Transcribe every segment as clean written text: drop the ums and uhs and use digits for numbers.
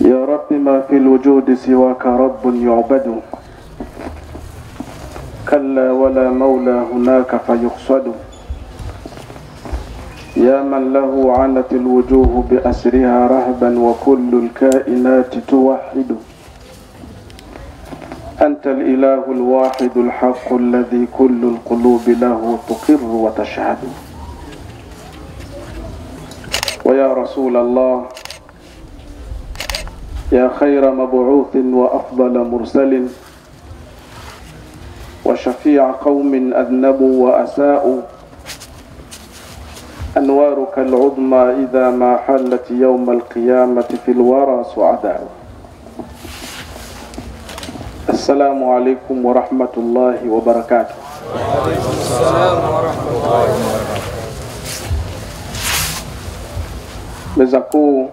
يا رب ما في الوجود سواك رب يعبد، كلا ولا مولى هناك فيقصد. يا من له عنت الوجوه بأسرها رهبا وكل الكائنات توحد. أنت الإله الواحد الحق الذي كل القلوب له تقر وتشهد. ويا رسول الله يا خير مبعوث وأفضل مرسل، وشفيع قوم أذنبوا وأساءوا، أنوارك العظمى إذا ما حلت يوم القيامة في الورى سعداء. السلام عليكم ورحمة الله وبركاته. وعليكم السلام ورحمة الله وبركاته. Meza kuu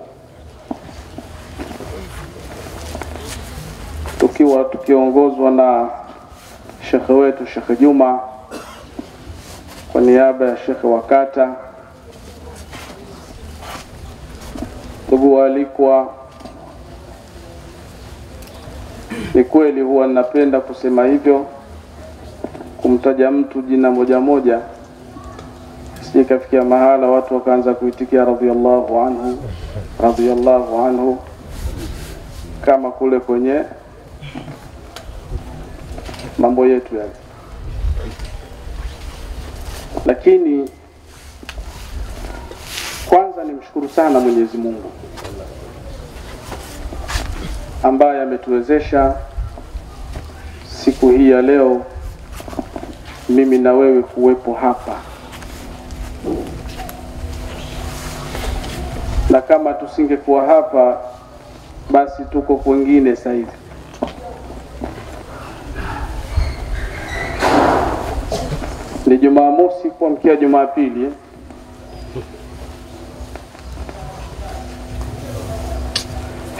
tukiongozwa na shekhe wetu Sheikh Juma kwa niaba ya shekhe wa kata, ndugu waalikwa, ni kweli huwa napenda kusema hivyo, kumtaja mtu jina moja moja, sije kafikia mahala watu wakaanza kuitikia radhiyallahu anhu radhiyallahu anhu kama kule kwenye mambo yetu yale. Lakini kwanza nimshukuru sana Mwenyezi Mungu ambaye ametuwezesha siku hii ya leo mimi na wewe kuwepo hapa, na kama tusingekuwa hapa basi tuko kwingine sasa hivi. Ni Jumamosi kuamkia Jumapili,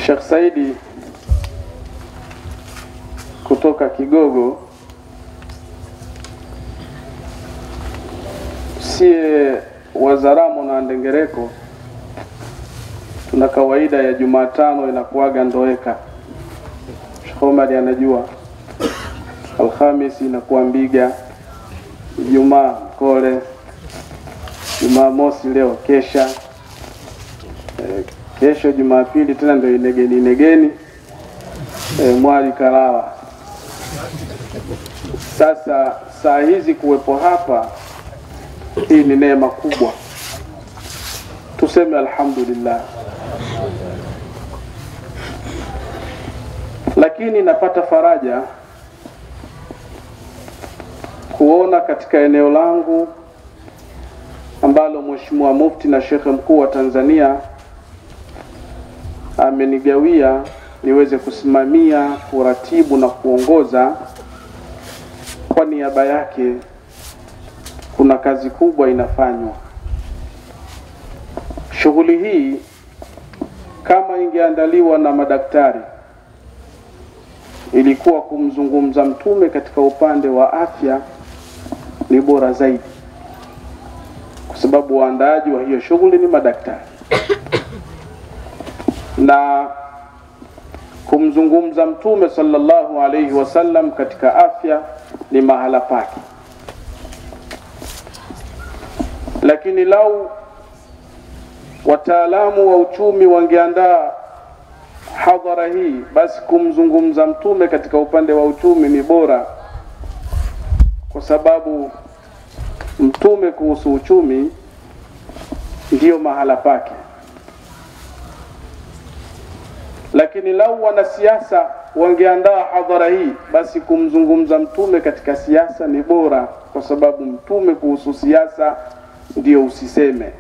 Sheikh Saidi kutoka Kigogo, sie Wazaramo na Ndengereko tuna kawaida ya Jumatano inakuaga ndoeka. Sheikh Omar anajua. Alhamisi inakuwa Mbiga, Ijumaa Kole, Jumamosi leo kesha, kesho Jumapili tena ndio inegeni Mwali Kalawa. Sasa saa hizi kuwepo hapa, hii ni neema kubwa, tuseme alhamdulillah. Lakini napata faraja kuona katika eneo langu ambalo Mheshimiwa Mufti na Sheikh Mkuu wa Tanzania amenigawia niweze kusimamia, kuratibu na kuongoza kwa niaba yake, kuna kazi kubwa inafanywa. Shughuli hii kama ingeandaliwa na madaktari, ilikuwa kumzungumza Mtume katika upande wa afya, ni bora zaidi, kwa sababu waandaaji wa hiyo shughuli ni madaktari, na kumzungumza Mtume sallallahu alayhi wasallam katika afya ni mahala pake. Lakini lau wataalamu wa uchumi wangeandaa hadhara hii, basi kumzungumza Mtume katika upande wa uchumi ni bora, kwa sababu Mtume kuhusu uchumi ndiyo mahala pake. Lakini lau wanasiasa wangeandaa hadhara hii, basi kumzungumza Mtume katika siasa ni bora, kwa sababu Mtume kuhusu siasa ndiyo usiseme.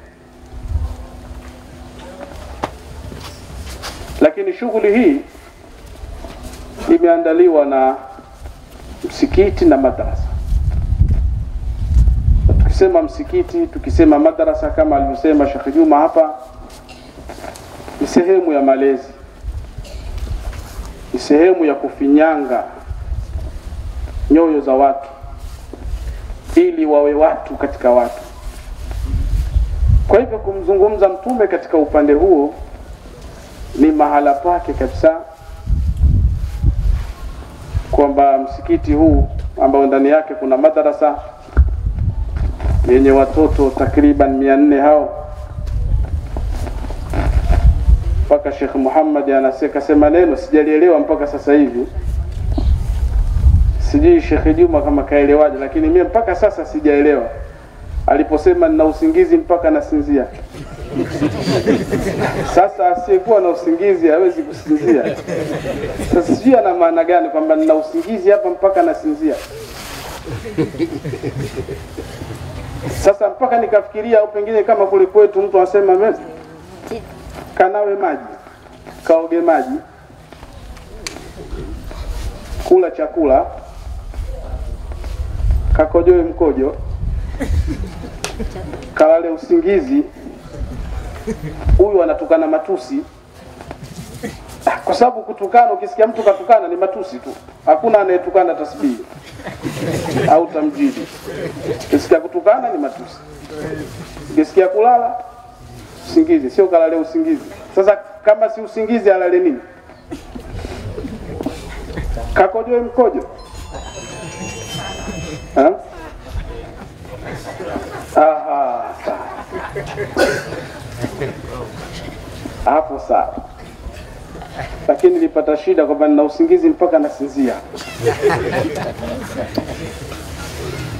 Lakini shughuli hii imeandaliwa na msikiti na madrasa. Tukisema msikiti, tukisema madrasa, kama alivyosema Sheikh Juma hapa, ni sehemu ya malezi, ni sehemu ya kufinyanga nyoyo za watu ili wawe watu katika watu. Kwa hivyo kumzungumza Mtume katika upande huo ni mahala pake kabisa, kwamba msikiti huu ambao ndani yake kuna madrasa yenye watoto takriban 400 hao, mpaka Sheikh Muhammad anasema neno sijalielewa mpaka sasa hivi, sijui Sheikh Juma kama kaelewaje, lakini mimi mpaka sasa sijaelewa aliposema nina usingizi mpaka nasinzia. Sasa asiyekuwa na usingizi hawezi kusinzia. Sasa sijui ana maana gani kwamba nina usingizi hapa mpaka nasinzia. Sasa mpaka nikafikiria, au pengine kama kule kwetu mtu anasema mezi kanawe maji, kaoge maji, kula chakula, kakojoe mkojo, kalale usingizi. Huyu anatukana matusi, kwa sababu kutukana, ukisikia mtu katukana ni matusi tu, hakuna anayetukana tasbihi au tamjidi. Ukisikia kutukana ni matusi, ukisikia kulala usingizi, sio kalale usingizi. Sasa kama si usingizi alale nini? Kakojoe mkojo, ha? Aha, hapo sawa. Lakini nilipata shida kwamba nina usingizi mpaka nasinzia.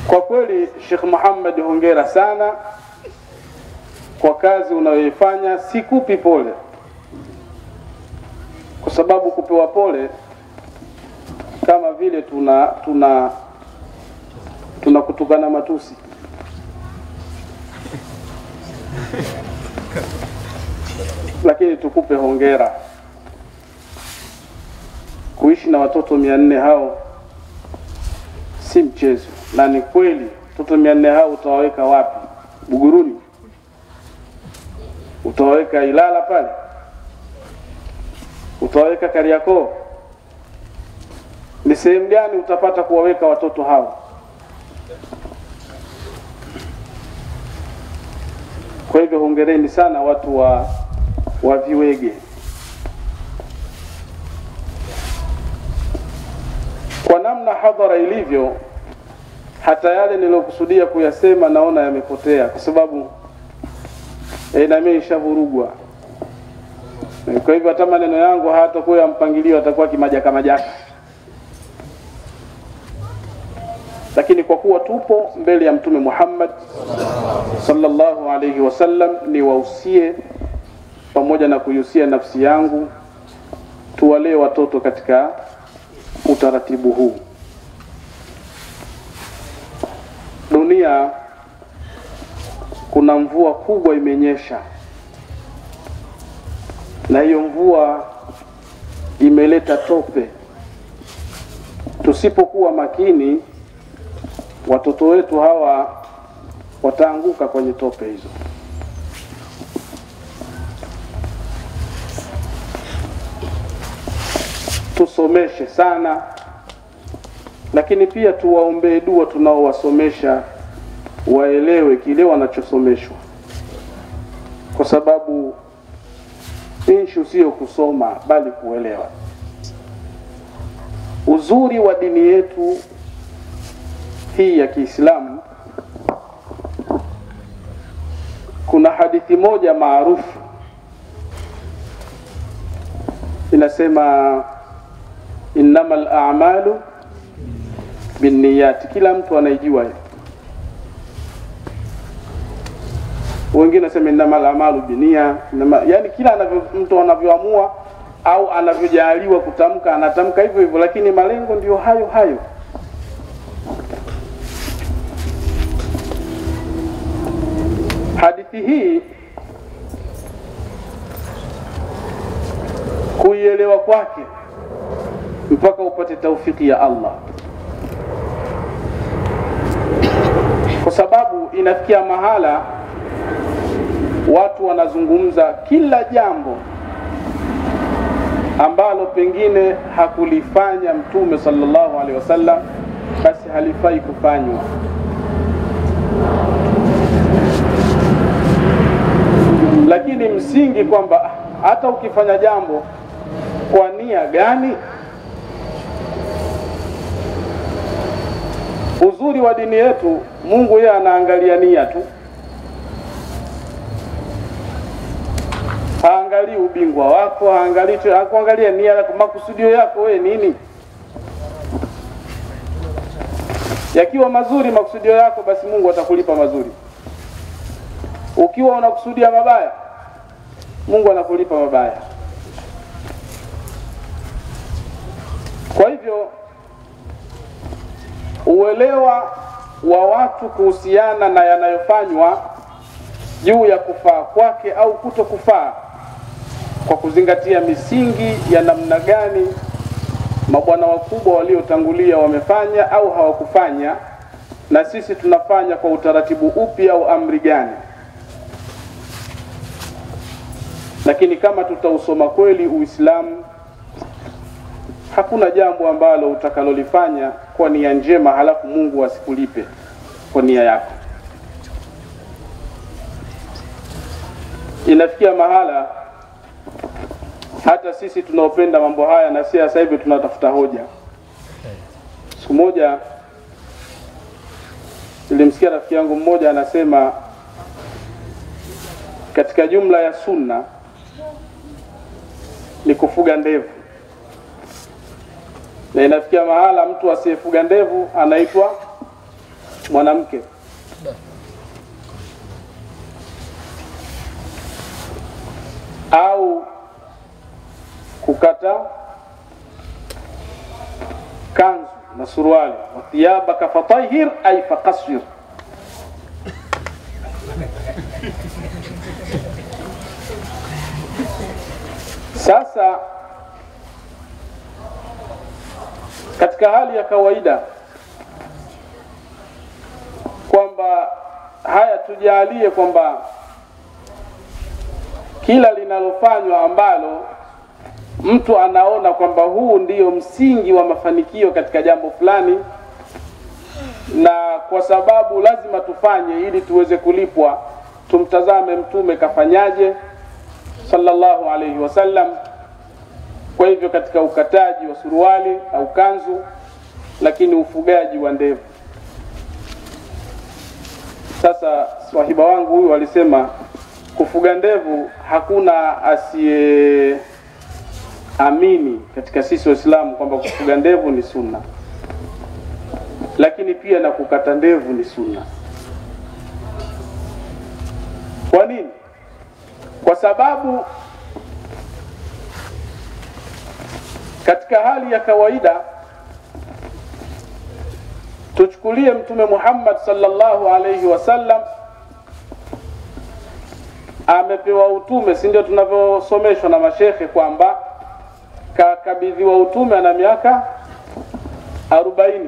Kwa kweli Sheikh Muhammad, hongera sana kwa kazi unayoifanya. Sikupi pole, kwa sababu kupewa pole kama vile tuna kutukana matusi. Lakini tukupe hongera. Kuishi na watoto 400 hao si mchezo, na ni kweli. Watoto 400 hao utawaweka wapi? Buguruni? Utawaweka Ilala pale? Utawaweka Kariakoo? Ni sehemu gani utapata kuwaweka watoto hao? Kwa hivyo hongereni sana watu wa Viwege. Kwa namna hadhara ilivyo, hata yale nilokusudia kuyasema naona yamepotea, kwa sababu na mimi nishavurugwa. Kwa hivyo hata maneno yangu hatakuwa ya mpangilio, atakuwa kimajaka majaka. Lakini kwa kuwa tupo mbele ya Mtume Muhammad sallallahu alayhi wasallam, ni wausie pamoja na kuyusia nafsi yangu, tuwalee watoto katika utaratibu huu. Dunia kuna mvua kubwa imenyesha, na hiyo mvua imeleta tope. Tusipokuwa makini, watoto wetu hawa wataanguka kwenye tope hizo. Tusomeshe sana, lakini pia tuwaombee dua tunaowasomesha, waelewe kile wanachosomeshwa, kwa sababu inshu sio kusoma bali kuelewa. Uzuri wa dini yetu hii ya Kiislamu, kuna hadithi moja maarufu inasema innamal a'malu binniyat. Kila mtu anaijua hiyo. Wengine nasema innamal a'malu binniya, yani kila mtu anavyoamua au anavyojaliwa kutamka anatamka hivyo hivyo, lakini malengo ndio hayo hayo. Hadithi hii kuielewa kwake mpaka upate taufiki ya Allah, kwa sababu inafikia mahala watu wanazungumza kila jambo ambalo pengine hakulifanya Mtume sallallahu alaihi wasallam, basi halifai kufanywa. Lakini msingi kwamba hata ukifanya jambo kwa nia gani? Uzuri wa dini yetu, Mungu yeye anaangalia nia tu, haangalii ubingwa wako, hakuangalia nia yako, makusudio yako wewe nini. Yakiwa mazuri makusudio yako, basi Mungu atakulipa mazuri. Ukiwa unakusudia mabaya, Mungu anakulipa mabaya. Kwa hivyo uelewa wa watu kuhusiana na yanayofanywa juu ya kufaa kwake au kutokufaa, kwa kuzingatia misingi ya namna gani mabwana wakubwa waliotangulia wamefanya au hawakufanya, na sisi tunafanya kwa utaratibu upi au amri gani. Lakini kama tutausoma kweli Uislamu, hakuna jambo ambalo utakalolifanya kwa nia njema halafu Mungu asikulipe kwa nia yako. Inafikia mahala hata sisi tunaopenda mambo haya na sasa hivi tunatafuta hoja. Siku moja nilimsikia rafiki yangu mmoja anasema katika jumla ya sunna ni kufuga ndevu, na inafikia mahala mtu asiyefuga ndevu anaitwa mwanamke. Au kukata kanzu na suruali, wathiyabaka fatahhir ay faqassir. Sasa katika hali ya kawaida kwamba haya tujalie kwamba kila linalofanywa ambalo mtu anaona kwamba huu ndiyo msingi wa mafanikio katika jambo fulani, na kwa sababu lazima tufanye ili tuweze kulipwa, tumtazame Mtume kafanyaje sallallahu alayhi wasallam. Kwa hivyo katika ukataji wa suruali au kanzu, lakini ufugaji wa ndevu. Sasa swahiba wangu huyu alisema kufuga ndevu hakuna asiye amini katika sisi Waislamu kwamba kufuga ndevu ni sunna, lakini pia na kukata ndevu ni sunna. Kwa nini? Kwa sababu katika hali ya kawaida, tuchukulie Mtume Muhammad sallallahu alayhi wasallam amepewa utume, si ndio tunavyosomeshwa na mashekhe kwamba kakabidhiwa utume ana miaka 40.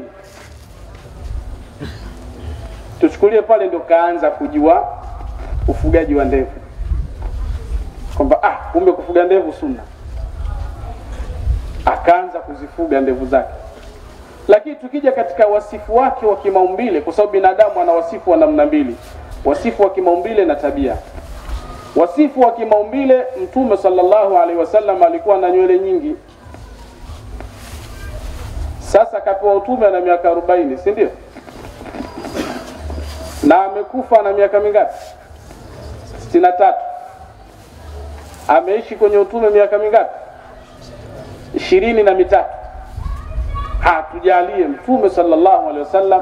Tuchukulie pale ndio kaanza kujua ufugaji wa ndevu, kwamba kumbe kufuga ndevu sunna, akaanza kuzifuga ndevu zake. Lakini tukija katika wasifu wake wa kimaumbile, kwa sababu binadamu ana wasifu wa namna mbili, wasifu wa kimaumbile na tabia. Wasifu wa kimaumbile, Mtume sallallahu alaihi wasallam alikuwa na nywele nyingi. Sasa kapewa utume na miaka 40, si ndio? Na amekufa na miaka mingapi? 63. Ameishi kwenye utume miaka mingapi? 23. Tujalie Mtume sallallahu alaihi wasallam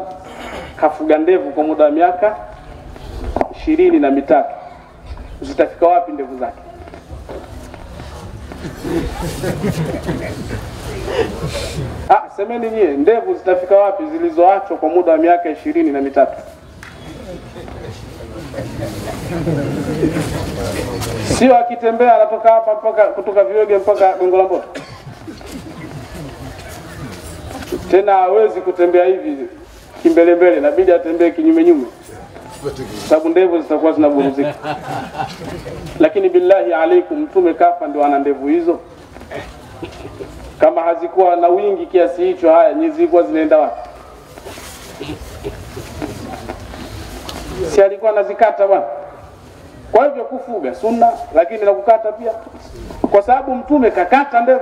kafuga ndevu kwa muda wa miaka 23. Zitafika wapi ndevu zake? Semeni nyie, ndevu zitafika wapi zilizoachwa kwa muda wa miaka 23? Sio akitembea anatoka hapa mpaka kutoka Viwege mpaka Gongo la Mboto. Tena hawezi kutembea hivi kimbele mbele, inabidi atembee kinyume nyume, sababu ndevu zitakuwa zinaburuzika. Lakini billahi alaikum, Mtume kafa ndio ana ndevu hizo? Kama hazikuwa na wingi kiasi hicho, haya nyezi zilikuwa zinaenda wapi? Si alikuwa anazikata bwana? Kwa hivyo kufuga sunna, lakini na kukata pia, kwa sababu mtume kakata ndevu.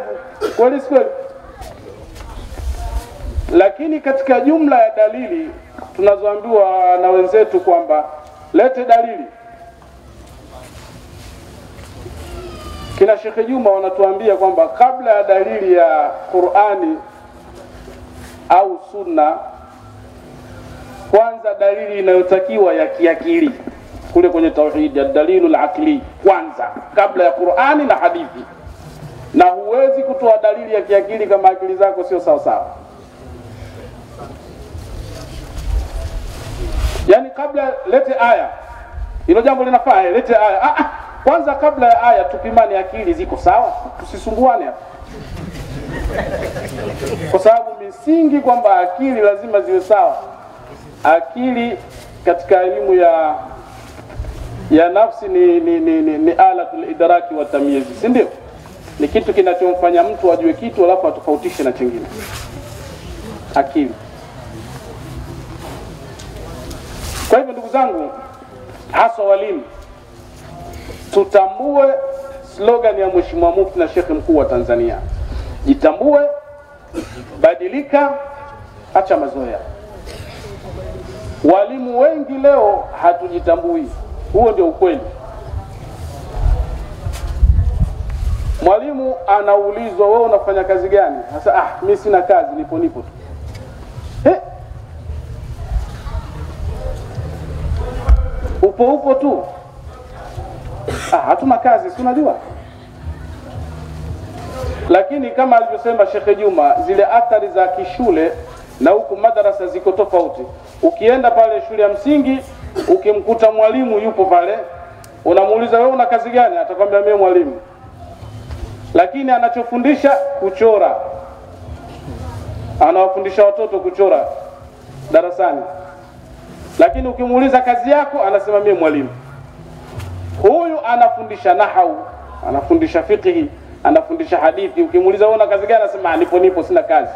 Kweli si kweli? Lakini katika jumla ya dalili tunazoambiwa na wenzetu kwamba lete dalili, kina Sheikh Juma wanatuambia kwamba kabla ya dalili ya Qur'ani au sunna, kwanza dalili inayotakiwa ya kiakili kule kwenye tauhid, ya dalilul aqli kwanza kabla ya Qur'ani na hadithi. Na huwezi kutoa dalili ya kiakili kama akili zako sio sawa sawa. Yani kabla lete aya, hilo jambo linafaa, lete aya. Kwanza kabla ya aya tupimane akili ziko sawa, tusisumbuane hapa. Kwa sababu misingi kwamba akili lazima ziwe sawa. Akili katika elimu ya nafsi ni alatul idraki wa tamyiz, si ndio? Ni kitu kinachomfanya mtu ajue kitu alafu atofautishe na kingine. Akili. Kwa hivyo ndugu zangu, hasa walimu, tutambue slogan ya Mheshimiwa Mufti na Sheikh Mkuu wa Tanzania. Jitambue, badilika, acha mazoea. Walimu wengi leo hatujitambui. Huo ndio ukweli. Mwalimu anaulizwa, wewe unafanya kazi gani? Sasa mimi sina kazi, nipo tu. Upo tu. Hatuna kazi, si unajua? Lakini kama alivyosema Sheikh Juma, zile athari za kishule na huku madarasa ziko tofauti. Ukienda pale shule ya msingi, ukimkuta mwalimu yupo pale, unamuuliza wewe una kazi gani? Atakwambia mimi mwalimu. Lakini anachofundisha kuchora. Anawafundisha watoto kuchora darasani. Lakini ukimuuliza kazi yako, anasema mimi mwalimu. Huyu anafundisha nahau, anafundisha fiqh, anafundisha hadithi. Ukimuuliza wewe una kazi gani? Anasema nipo sina kazi.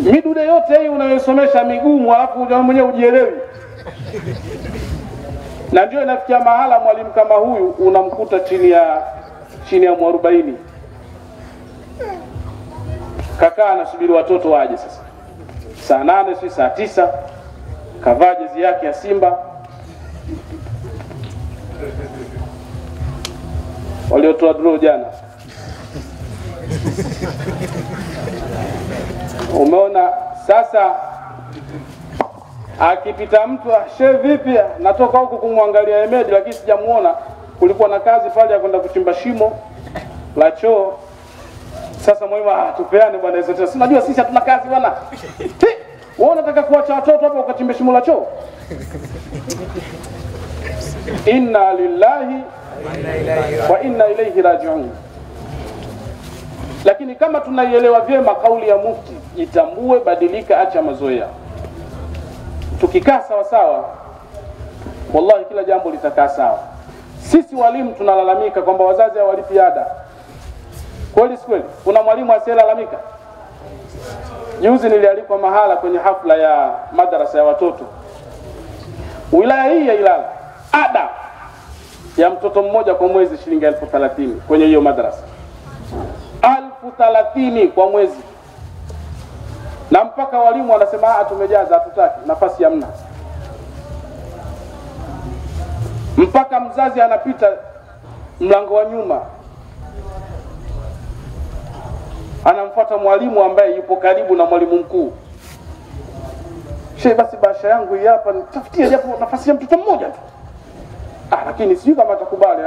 Midude yote hii unayosomesha migumu alafu mwenyewe ujielewi. Na ndio inafikia mahala mwalimu kama huyu unamkuta chini ya mwarobaini. Kakaa anasubiri watoto waje sasa. Saa 8 si saa 9 kavaa jezi yake ya Simba. Waliotoa draw jana. Umeona sasa, akipita mtu shehe vipi, natoka huko kumwangalia Ahmed lakini sijamuona, kulikuwa na kazi pale ya kwenda kuchimba shimo la choo. Sasa mwalimu tupeane bwana hizo tena. Unajua sisi hatuna kazi bwana. Wewe unataka kuacha watoto hapo ukachimbe shimo la choo? Inna lillahi wa inna ilayhi raji'un. Lakini kama tunaielewa vyema kauli ya Mufti, jitambue, badilika, acha mazoea. Tukikaa sawa sawa, wallahi kila jambo litakaa sawa. Sisi walimu tunalalamika kwamba wazazi hawalipi ada. Kweli si kweli? Kuna mwalimu asiyelalamika? Juzi nilialikwa mahala kwenye hafla ya madarasa ya watoto wilaya hii ya Ilala. Ada ya mtoto mmoja kwa mwezi shilingi 1030 kwenye hiyo madarasa. 1030 kwa mwezi. Na mpaka walimu wanasema tumejaza, hatutaki, nafasi hamna. Mpaka mzazi anapita mlango wa nyuma, anamfuata mwalimu ambaye yupo karibu na mwalimu mkuu. Shehe, basi basha yangu hii hapa, nitafutie japo nafasi ya mtoto mmoja tu. Lakini sijui kama atakubali.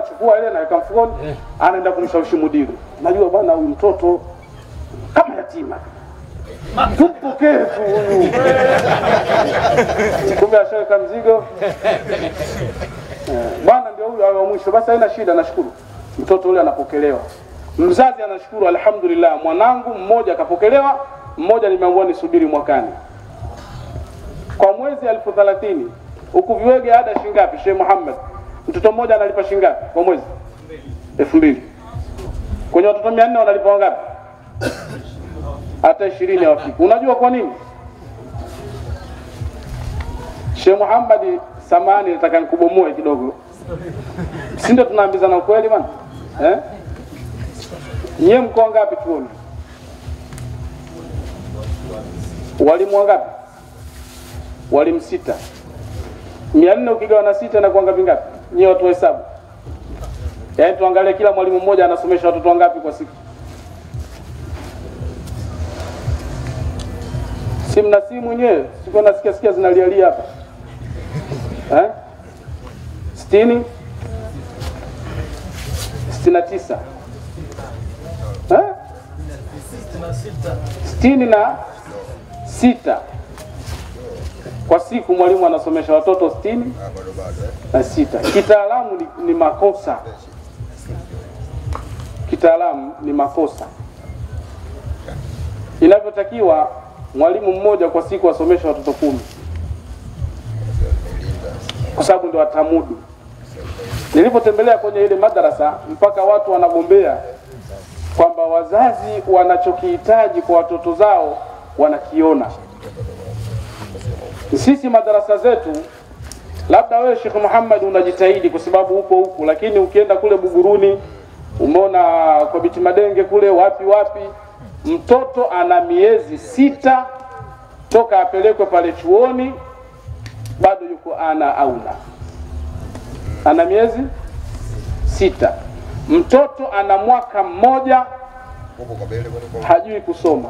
Chukua ile na weka mfukoni, anaenda kumshawishi mudiri. Najua bwana huyu mtoto kama yatima. Tumpokee tu huyu. Kumbe ashaweka mzigo. Bwana ndio huyu wa mwisho. Basi haina shida, nashukuru. Mtoto yule anapokelewa. Mzazi anashukuru, alhamdulillah, mwanangu mmoja akapokelewa, mmoja nimeambiwa nisubiri mwakani. Kwa mwezi 1030. Ukuviwege ada shingapi Sheikh Muhammad? Mtoto mmoja analipa shingapi kwa mwezi? 2000. Kwenye watoto 400 wanalipa ngapi? Hata 20 hawafiki. Unajua kwa nini? Sheikh Muhammad samahani nataka nikubomoe kidogo. Si ndio tunaambizana ukweli bwana? Nyie mko ngapi chuoni? Walimu wangapi? Walimu 6. 400 ukigawa na 6 na kuanga vingapi? Nyie watu hesabu. Yaani tuangalie kila mwalimu mmoja anasomesha watoto wangapi kwa siku. Simu na simu nyewe, siko nasikia zinalialia hapa. 60 69. 66 kwa siku mwalimu anasomesha watoto 66. Kitaalamu ni makosa. Kitaalamu ni makosa. Inavyotakiwa mwalimu mmoja kwa siku asomesha watoto 10. Kwa sababu ndio atamudu. Nilipotembelea kwenye ile madarasa mpaka watu wanagombea kwamba wazazi wanachokihitaji kwa watoto zao wanakiona. Sisi madarasa zetu, labda wewe Sheikh Muhammad unajitahidi kwa sababu upo huku, lakini ukienda kule Buguruni, umeona kwa Biti Madenge kule wapi mtoto ana miezi 6 toka apelekwe pale chuoni bado yuko auna. Ana miezi 6. Mtoto ana mwaka mmoja hajui kusoma.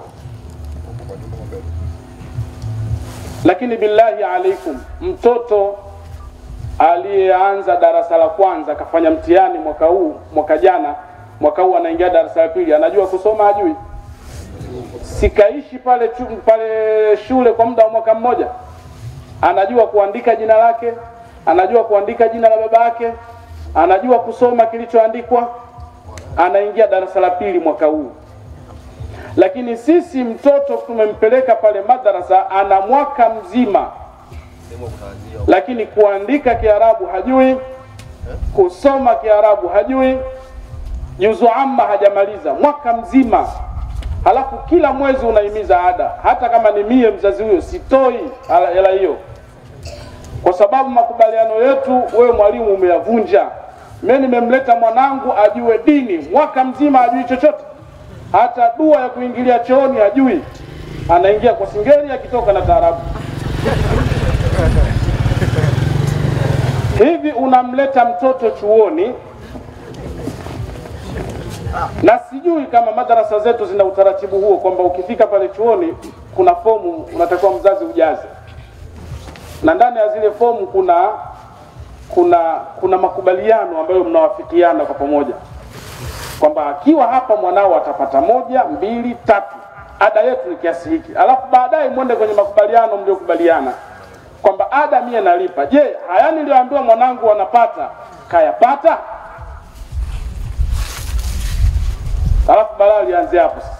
Lakini billahi alaikum, mtoto aliyeanza darasa la kwanza kafanya mtihani mwaka jana, mwaka huu anaingia darasa la pili, anajua kusoma hajui? Sikaishi pale shule kwa muda wa mwaka mmoja. Anajua kuandika jina lake, anajua kuandika jina la baba yake, anajua kusoma kilichoandikwa, anaingia darasa la pili mwaka huu. Lakini sisi mtoto tumempeleka pale madarasa ana mwaka mzima, lakini kuandika Kiarabu hajui, kusoma Kiarabu hajui, juzu amma hajamaliza mwaka mzima. Halafu kila mwezi unahimiza ada, hata kama ni mie mzazi huyo sitoi hela hiyo, kwa sababu makubaliano yetu wewe mwalimu umeyavunja. Mimi nimemleta mwanangu ajue dini, mwaka mzima hajui chochote, hata dua ya kuingilia chooni hajui, anaingia kwa singeli akitoka na taarabu. Hivi unamleta mtoto chuoni, na sijui kama madarasa zetu zina utaratibu huo kwamba ukifika pale chuoni kuna fomu unatakiwa mzazi ujaze, na ndani ya zile fomu kuna makubaliano ambayo mnawafikiana kwa pamoja kwamba akiwa hapa mwanao atapata 1, 2, 3, ada yetu ni kiasi hiki. Alafu baadaye mwende kwenye makubaliano mliokubaliana kwamba ada mie nalipa. Je, haya niliyoambiwa mwanangu anapata kayapata? Alafu balaa lianze hapo sasa.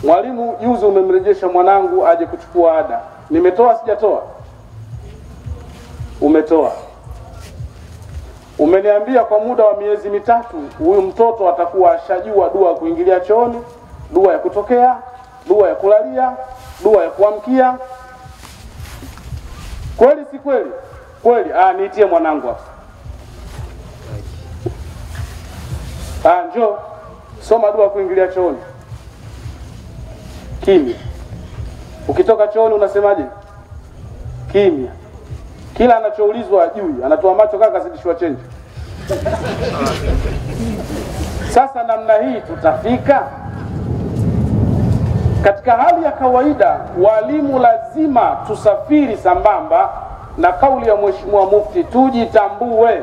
Mwalimu, juzi umemrejesha mwanangu aje kuchukua ada. Nimetoa sijatoa? Umetoa. Umeniambia kwa muda wa miezi 3 huyu mtoto atakuwa ashajua dua ya kuingilia chooni, dua ya kutokea, dua ya kulalia, dua ya kuamkia. Kweli si kweli? Kweli. Niitie mwanangu hapa. Njoo soma dua kuingilia chooni. Kimya. Ukitoka chooni unasemaje? Kimya. Kila anachoulizwa ajui, anatoa macho kaka zidishwa change. Sasa namna hii tutafika? Katika hali ya kawaida walimu lazima tusafiri sambamba na kauli ya Mheshimiwa Mufti, tujitambue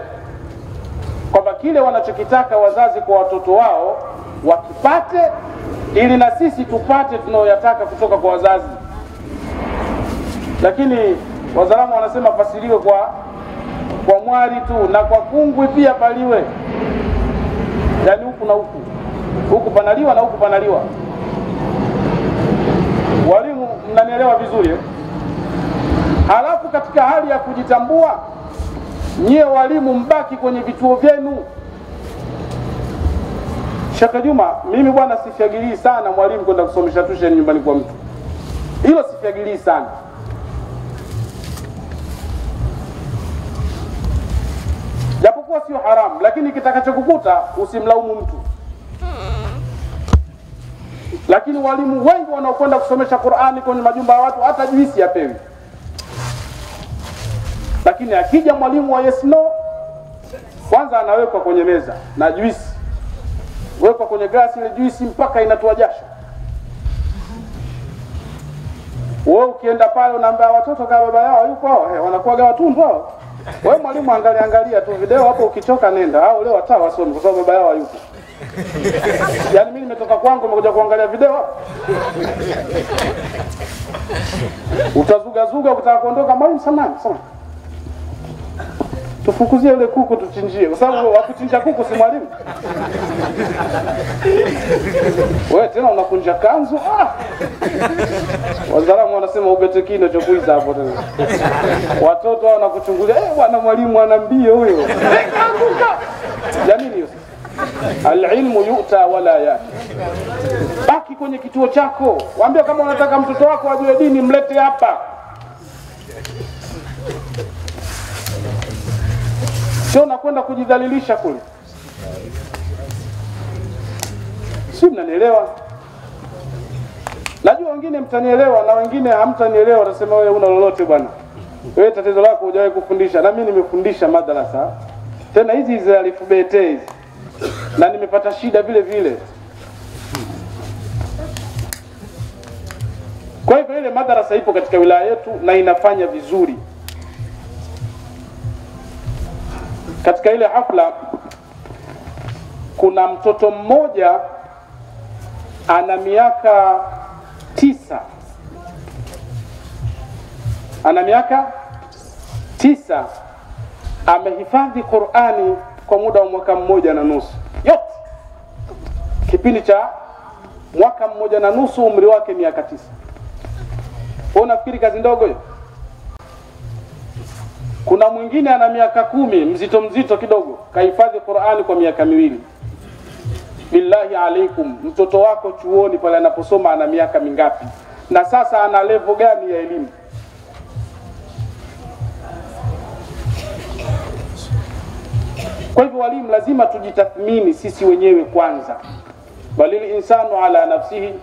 kwamba kile wanachokitaka wazazi kwa watoto wao wakipate, ili na sisi tupate tunayoyataka kutoka kwa wazazi. Lakini wazalamu wanasema pasiliwe kwa mwari tu, na kwa kungwi pia paliwe. Yaani huku na huku, huku panaliwa na huku panaliwa. Walimu mnanielewa vizuri eh? Halafu katika hali ya kujitambua, nyie walimu mbaki kwenye vituo vyenu. Sheikh Juma, mimi bwana sifiagilii sana mwalimu kwenda kusomesha tuition nyumbani kwa mtu. Hilo sifiagilii sana. kuwa sio haramu, lakini kitakachokukuta usimlaumu mtu. Lakini walimu wengi wanaokwenda kusomesha Qur'ani kwenye majumba ya watu hata juisi hapewi. Lakini akija mwalimu wa yes no, kwanza anawekwa kwenye meza na juisi, wekwa kwenye glasi ile juisi mpaka inatoa jasho. Wewe ukienda pale unaambia watoto kama baba yao yuko hao, wanakuaga watundu hao. Wewe mwalimu angalia tu video hapo, ukichoka nenda. Hao leo hata wasome kwa sababu baba yao yuko. Yaani mimi nimetoka kwangu nimekuja kuangalia video. Utazuga ukitaka kuondoka, mwalimu samani. Tufukuzie yule kuku tuchinjie, kwa sababu wakuchinja kuku si mwalimu. Wewe tena unakunja kanzu. Wazalamu wanasema ubetekino chokuiza hapo tena. Watoto wanakuchungulia, bwana mwalimu ana mbio huyo. Ya nini hiyo? Al-ilmu yu'ta wala yati. Baki kwenye kituo chako. Waambie kama unataka mtoto wako ajue dini, mlete hapa. Sio nakwenda kujidhalilisha kule. Si mnanielewa? Najua wengine mtanielewa na wengine hamtanielewa, watasema wewe una lolote bwana. Wewe tatizo lako hujawahi kufundisha, na mimi nimefundisha madrasa. Tena hizi alifubete hizi. Na nimepata shida vile vile. Kwa hivyo ile madrasa ipo katika wilaya yetu na inafanya vizuri. Katika ile hafla kuna mtoto mmoja ana miaka 9. Ana miaka 9, amehifadhi Qur'ani kwa muda wa mwaka 1.5. Yote. Kipindi cha mwaka 1.5, umri wake miaka 9. Unafikiri kazi ndogo hiyo? Kuna mwingine ana miaka 10, mzito kidogo, kahifadhi Qur'ani kwa miaka 2. Billahi alaikum, mtoto wako chuoni pale anaposoma ana miaka mingapi? Na sasa ana level gani ya elimu? Kwa hivyo walimu lazima tujitathmini sisi wenyewe kwanza. Balil insanu ala nafsihi.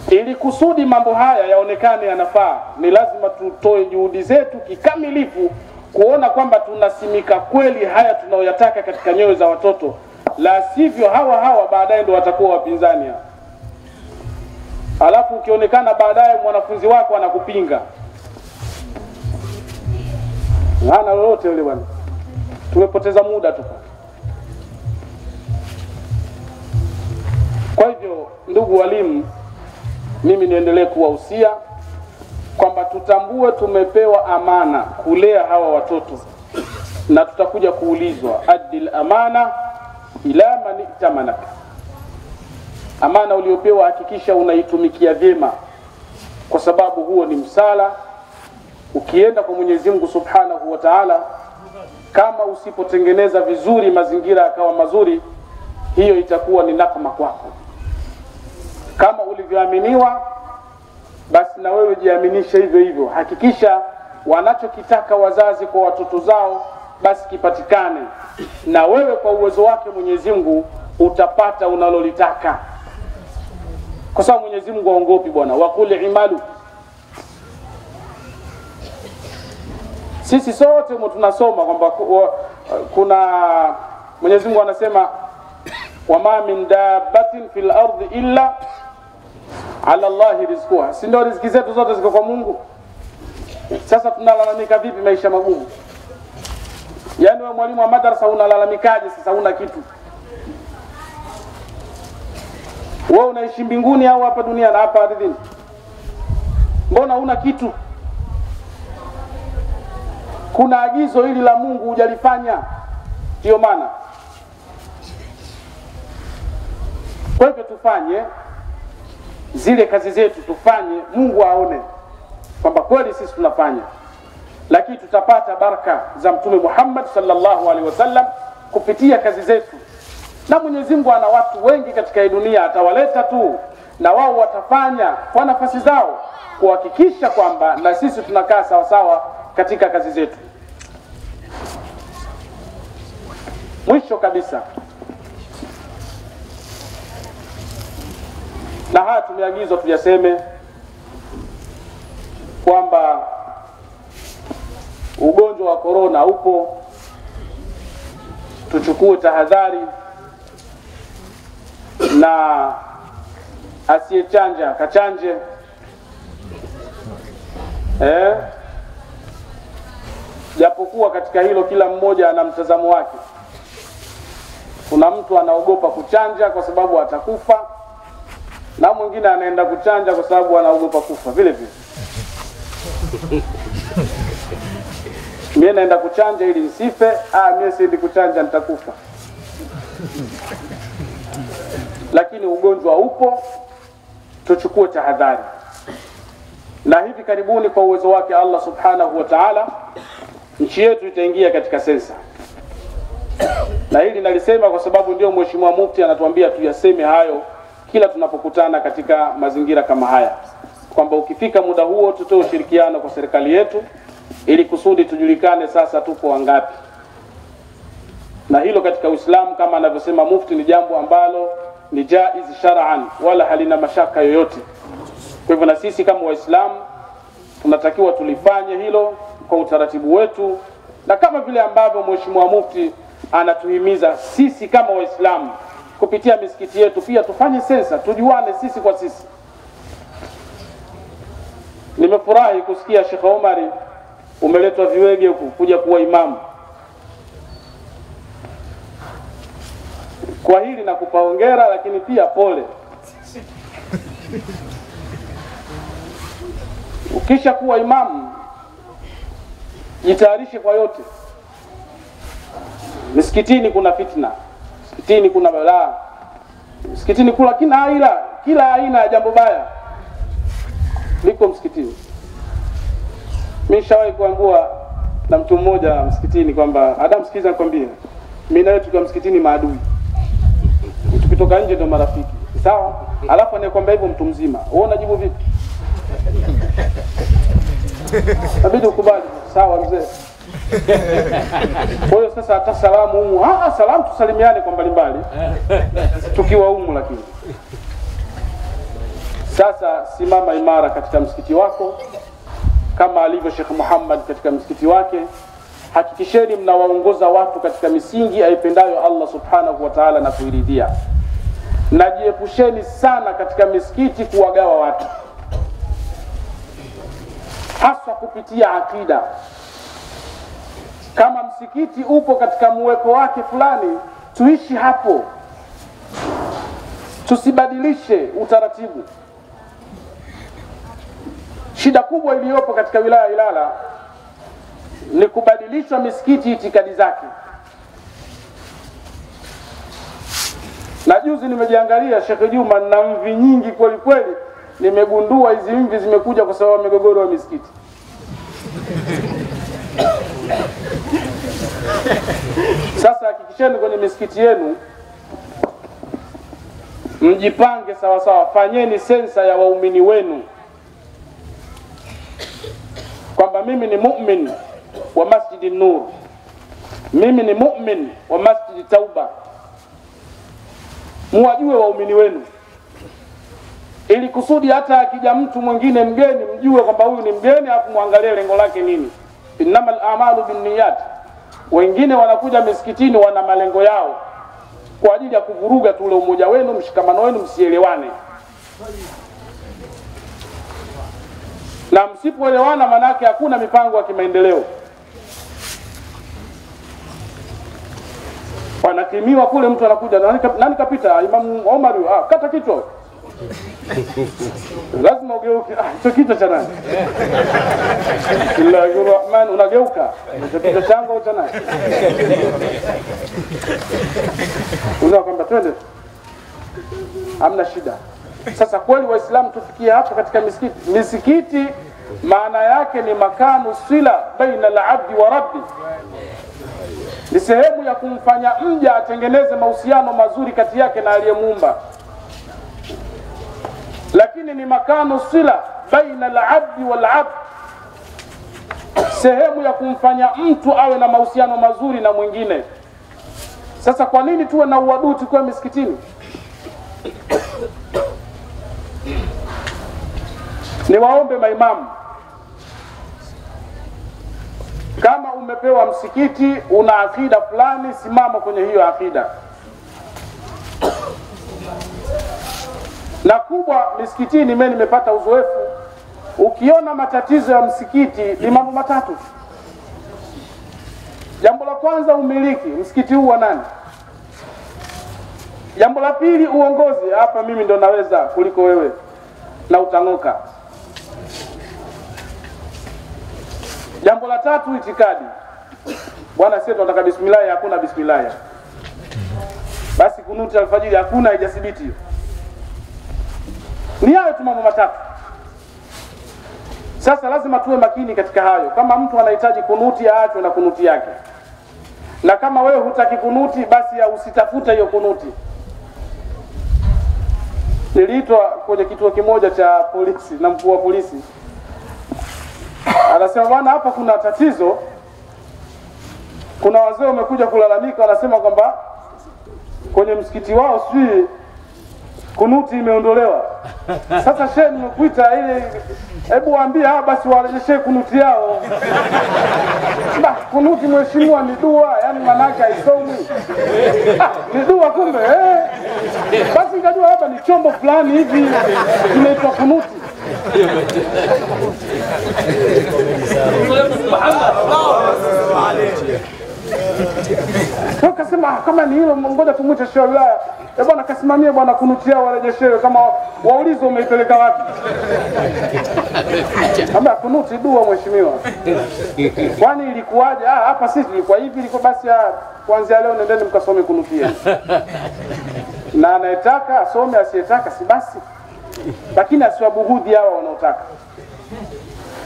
Ili kusudi mambo haya yaonekane yanafaa, ni lazima tutoe juhudi zetu kikamilifu kuona kwamba tunasimika kweli haya tunayoyataka katika nyoyo za watoto. La sivyo hawa baadaye ndio watakuwa wapinzani. Alafu ukionekana baadaye mwanafunzi wako anakupinga, hana lolote yule bwana. Tumepoteza muda tu. Kwa hivyo ndugu walimu, mimi niendelee kuwahusia kwamba tutambue tumepewa amana kulea hawa watoto, na tutakuja kuulizwa adil amana ila man itamanaka. Amana uliopewa hakikisha unaitumikia vyema, kwa sababu huo ni msala. Ukienda kwa Mwenyezi Mungu Subhanahu wa Ta'ala, kama usipotengeneza vizuri mazingira akawa mazuri, hiyo itakuwa ni nakma kwako. Kama ulivyoaminiwa, basi na wewe jiaminishe hivyo hivyo. Hakikisha wanachokitaka wazazi kwa watoto zao basi kipatikane, na wewe kwa uwezo wake Mwenyezi Mungu utapata unalolitaka, kwa sababu Mwenyezi Mungu haongopi bwana. Wakuli imalu. Sisi sote tunasoma kwamba kuna Mwenyezi Mungu anasema wama min dabbatin fil ardi illa ala Allahi rizquha. Si ndio riziki zetu zote ziko kwa Mungu? Sasa tunalalamika vipi maisha magumu? Yaani wewe mwalimu wa madrasa unalalamikaje sasa una kitu? Wewe unaishi mbinguni au hapa dunia na hapa ardhini? Mbona una kitu? Kuna agizo hili la Mungu hujalifanya. Ndio maana. Kwa hivyo tufanye zile kazi zetu, tufanye Mungu aone kwamba kweli sisi tunafanya. Lakini tutapata baraka za Mtume Muhammad sallallahu alaihi wasallam kupitia kazi zetu. Na Mwenyezi Mungu ana watu wengi katika dunia, atawaleta tu na wao watafanya kwa nafasi zao kuhakikisha kwamba na sisi tunakaa sawa sawa katika kazi zetu. Mwisho kabisa, na haya tumeagizwa tuyaseme, kwamba ugonjwa wa corona upo, tuchukue tahadhari, na asiyechanja kachanje. Japokuwa katika hilo kila mmoja ana mtazamo wake. Kuna mtu anaogopa kuchanja kwa sababu atakufa, na mwingine anaenda kuchanja kwa sababu anaogopa kufa vile vile. Mimi naenda kuchanja ili nisife, mimi siendi kuchanja nitakufa. Lakini ugonjwa upo, tuchukue tahadhari. Na hivi karibuni kwa uwezo wake Allah subhanahu wa ta'ala, nchi yetu itaingia katika sensa. Na hili nalisema kwa sababu ndio Mheshimiwa Mufti anatuambia tuyaseme hayo kila tunapokutana katika mazingira kama haya, kwamba ukifika muda huo tutoe ushirikiano kwa serikali yetu ili kusudi tujulikane sasa tupo wangapi. Na hilo katika Uislamu kama anavyosema Mufti ni jambo ambalo ni jaiz shar'an, wala halina mashaka yoyote. Kwa hivyo na sisi kama Waislamu tunatakiwa tulifanye hilo kwa utaratibu wetu, na kama vile ambavyo Mheshimiwa Mufti anatuhimiza sisi kama Waislamu kupitia misikiti yetu pia tufanye sensa, tujuane sisi kwa sisi. Nimefurahi kusikia Sheikh Omari umeletwa Viwege kuja kuwa imamu. Kwa hili nakupa hongera, lakini pia pole. Ukisha kuwa imamu jitayarishe kwa yote. Misikitini kuna fitna, misikitini kuna balaa, misikitini kuna kila aina ya jambo baya liko msikitini. Mimi nishawahi kuambiwa na mtu mmoja msikitini kwamba Adam, sikiza nikwambie, mimi na wewe tukiwa msikitini maadui, tukitoka nje ndo marafiki. Sawa? Alafu anakuambia hivyo mtu mzima, wewe unajibu vipi? Inabidi ukubali. Sawa mzee. Kwa hiyo sasa hata salamu humu, salamu tusalimiane kwa mbalimbali tukiwa humu. Lakini sasa simama imara katika msikiti wako kama alivyo Sheikh Muhammad katika msikiti wake. Hakikisheni mnawaongoza watu katika misingi aipendayo Allah subhanahu wa ta'ala na kuiridhia. Najiepusheni sana katika misikiti kuwagawa watu, hasa kupitia akida. Kama msikiti upo katika muweko wake fulani, tuishi hapo, tusibadilishe utaratibu. Shida kubwa iliyopo katika wilaya Ilala ni kubadilisha misikiti itikadi zake. Na juzi nimejiangalia Sheikh Juma na mvi nyingi kweli kweli, nimegundua hizi mvi zimekuja kwa sababu migogoro ya misikiti. Sasa hakikisheni kwenye misikiti yenu mjipange sawa sawa, fanyeni sensa ya waumini wenu kwamba mimi ni mu'min wa Masjidi Nur, mimi ni mu'min wa Masjidi Tauba. Muwajue waumini wenu ili kusudi hata akija mtu mwingine mgeni mjue kwamba huyu ni mgeni, afu muangalie lengo lake nini. Innamal a'malu binniyat. Wengine wanakuja misikitini wana malengo yao kwa ajili ya kuvuruga tu ule umoja wenu, mshikamano wenu, msielewane. Na msipoelewana manake hakuna mipango ya kimaendeleo. Wanakimiwa kule, mtu anakuja, nani kapita? Imam Omar, kata kichwa. Lazima ugeuke, hicho kichwa cha nani? Bismillahirrahman, unageuka. Hicho kichwa changu cha nani? Unao kwamba twende. Hamna shida. Sasa kweli Waislamu tufikie hapo katika misikiti. Misikiti maana yake ni makanu sila baina al-abdi wa rabbi. Ni sehemu ya kumfanya mja atengeneze mahusiano mazuri kati yake na aliyemuumba. Lakini ni makanu sila baina al-abdi wal-abd, sehemu ya kumfanya mtu awe na mahusiano mazuri na mwingine. Sasa kwa nini tuwe na uadui tukiwa misikitini? Niwaombe maimamu, kama umepewa msikiti una akida fulani, simama kwenye hiyo akida. Na kubwa misikitini, mimi nimepata uzoefu, ukiona matatizo ya msikiti ni mambo matatu. Jambo la kwanza, umiliki msikiti huu wa nani? Jambo la pili, uongozi, hapa mimi ndo naweza kuliko wewe na utang'oka. Jambo la tatu, itikadi. Bwana sisi tunataka bismillah, hakuna bismillah. Basi kunuti alfajiri hakuna, haijathibiti hiyo. Ni hayo tu mambo matatu. Sasa lazima tuwe makini katika hayo. Kama mtu anahitaji kunuti, aachwe na kunuti yake. Na kama wewe hutaki kunuti, basi usitafuta hiyo kunuti. Niliitwa kwenye kituo kimoja cha polisi na mkuu wa polisi. Anasema bwana, hapa kuna tatizo. Kuna wazee wamekuja kulalamika, wanasema kwamba kwenye msikiti wao sijui kunuti imeondolewa. Sasa shehe, nimekuita ili hebu waambie basi warejeshe kunuti yao. Kunuti mheshimiwa ni dua, yani manaka haisomi. Ni dua kumbe basi nikajua hapa ni chombo fulani hivi kinaitwa kunuti. Akasema kama ni hilo, ngoja tumuite shehe wa wilaya. Bwana kasimamie bwana, kunuti yao warejeshewe, kama waulizo umeipeleka wapi. Kama kunuti dua mheshimiwa. Kwani ilikuwaje? Hapa sisi ilikuwa hivi, ilikuwa basi kuanzia leo nendeni mkasome kunuti yenu. Na anayetaka asome, asiyetaka si basi. Lakini asiwabughudhi hao wanaotaka.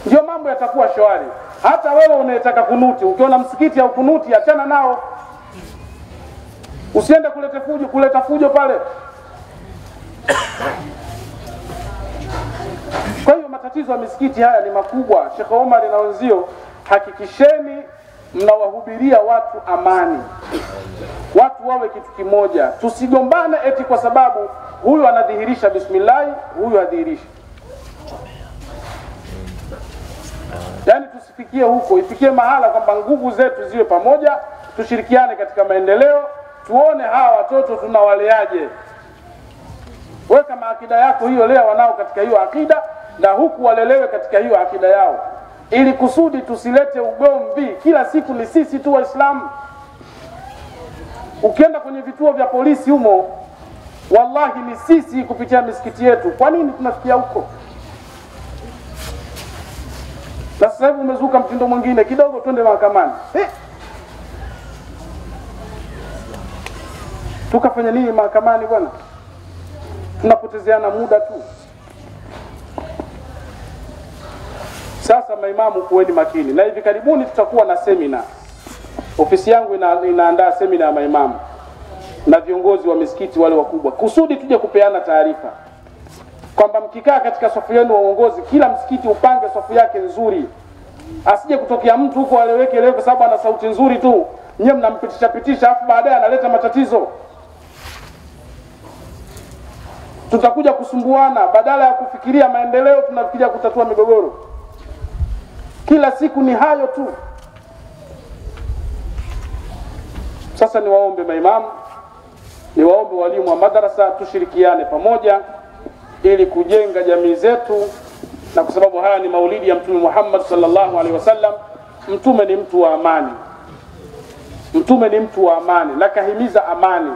Ndio mambo yatakuwa shwari. Hata wewe unayetaka kunuti, ukiona msikiti au kunuti, achana nao. Usiende kuleta fujo pale. Kwa hiyo matatizo ya misikiti haya ni makubwa. Sheikh Omar na wenzio, hakikisheni mnawahubiria watu amani. Watu wawe kitu kimoja. Tusigombane eti kwa sababu huyu anadhihirisha bismillah, huyu hadhihirishi. Yaani tusifikie huko, ifikie mahala kwamba nguvu zetu ziwe pamoja, tushirikiane katika maendeleo, tuone hawa watoto tunawaleaje. Wewe kama akida yako hiyo, lea wanao katika hiyo akida, na huku walelewe katika hiyo akida yao, ili kusudi tusilete ugomvi. Kila siku ni sisi tu Waislamu. Ukienda kwenye vituo vya polisi humo, wallahi ni sisi kupitia misikiti yetu. Kwa nini tunafikia huko? Na sasa hivi umezuka mtindo mwingine, kidogo twende mahakamani. Tukafanya nini mahakamani bwana? Tunapotezeana muda tu. Sasa maimamu, kuweni makini. Na hivi karibuni tutakuwa na semina. Ofisi yangu inaandaa semina ya maimamu na viongozi wa misikiti wale wakubwa, kusudi tuje kupeana taarifa kwamba mkikaa katika safu yenu wa uongozi, kila msikiti upange safu yake nzuri. Asije kutokea mtu huko aleweke leo kwa sababu ana sauti nzuri tu, nyewe mnampitisha afu baadaye analeta matatizo. Tutakuja kusumbuana, badala ya kufikiria maendeleo tunafikiria kutatua migogoro. Kila siku ni hayo tu. Sasa niwaombe maimamu, niwaombe walimu wa madrasa, tushirikiane pamoja ili kujenga jamii zetu. Na kwa sababu haya ni maulidi ya Mtume Muhammad sallallahu alaihi wasallam. Mtume ni mtu wa amani. Mtume ni mtu wa amani na kahimiza amani.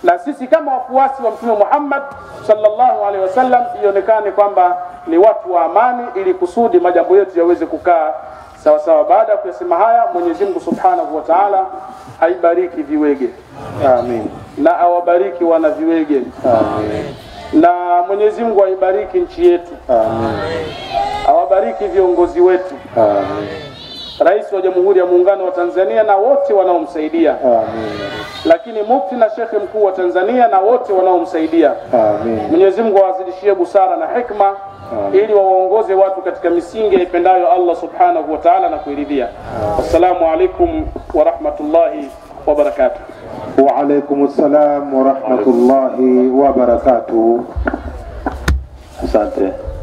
Na sisi kama wafuasi wa Mtume Muhammad sallallahu alaihi wasallam ionekane kwamba ni watu wa amani, ili kusudi majambo yetu yaweze kukaa sawa sawa. Baada ya kusema haya, Mwenyezi Mungu Subhanahu wa Ta'ala aibariki Viwege. Amin. Na awabariki wana Viwege. Amin. Na Mwenyezi Mungu aibariki nchi yetu. Amin. Awabariki viongozi wetu. Amin. Rais wa Jamhuri ya Muungano wa Tanzania na wote wanaomsaidia. Amin. Lakini mufti na shekhe mkuu wa Tanzania na wote wanaomsaidia. Amin. Mwenyezi Mungu awazidishie busara na hikma. Amin. Ili waongoze watu katika misingi ipendayo Allah Subhanahu wa Ta'ala na kuiridhia. Assalamu alaikum wa rahmatullahi wa barakatuh. Wa alaykumus salam wa rahmatullahi wa barakatuh. Asante.